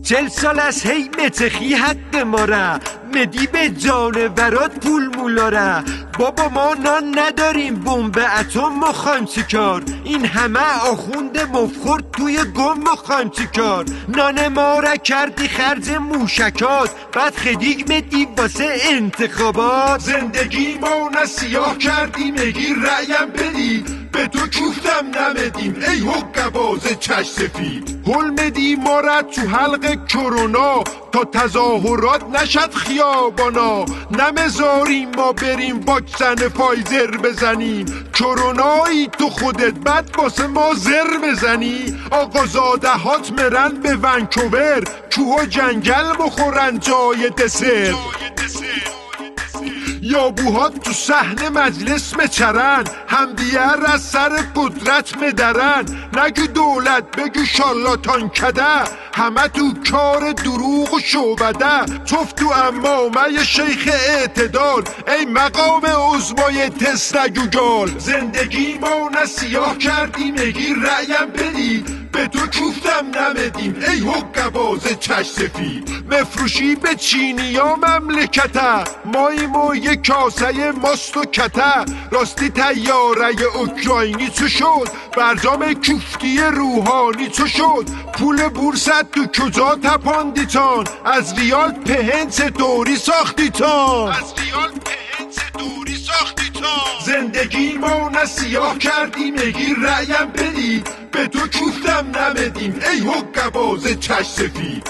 40 سال از هی متخی حق ما را مدی به جانورات پول مولاره. بابا ما نان نداریم بمب اتم مخوایم چیکار؟ این همه آخوند مفخور توی گم مخوایم چیکار؟ نان ما را کردی خرج موشکات بعد خدیگ مدی واسه انتخابات. زندگی ما نسیاه کردی مگی رأیم بدی به تو کوفتم نمدیم ای حقباز چش سفید. حلمدی ما را تو حلق کرونا تا تظاهرات نشد خیابانا. نمزاریم ما بریم واکسن فایزر بزنیم کرونایی تو خودت بد واسه ما زر بزنی. آقازاده هات مرن به ونکوور کوه و جنگل بخورن جای دسر. یابوهات تو صحن مجلس مچرن همدیگر از سر قدرت مدرن. نگو دولت بگو شارلاتان کده همه تو کار دروغ و شعبده. توف تو امامه شیخ اعتدال ای مقام عظمای تسلا گوگال. زندگی ما نسیاه کردی مگی رأیم بدی به تو کوفتم نمدیم ای حقباز چش سفید. مفروشی به چینیا مملکته ماییم و یک کاسه ماست و کته. راستی تیاره اوکراینی چو شد برجام کوفتی روحانی چو شد. پول بورست تو کجا تپاندیتان از ریال پهنس دوری ساختیتان. زندگی ما نسیاه کردی مگی رأیم بدی به تو کوفتم نمدیم ای حقباز چش سفید.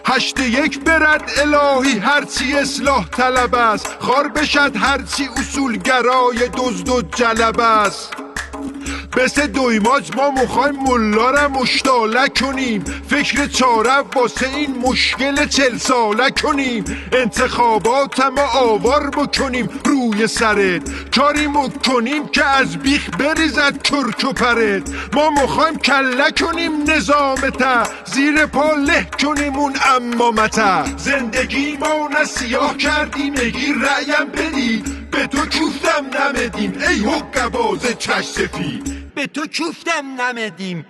8-1 برد الهی هرچی اصلاح طلب است خار بشد هرچی اصولگرای دزد و جلب است. مثل دویماج ما مخوایم ملا را مشتاله کنیم فکر چاره واسه این مشکل 40 ساله کنیم. انتخابات ما آوار بکنیم روی سرت کاری کنیم که از بیخ بریزد کرک و پرت. ما مخوایم کله کنیم نظامته زیر پا له کنیم اون امامته. زندگی ما نسیاه کردی مگی رأیم بدی به تو کوفتم نمدیم ای حقباز چش سفید. به تو کوفتم نمدیم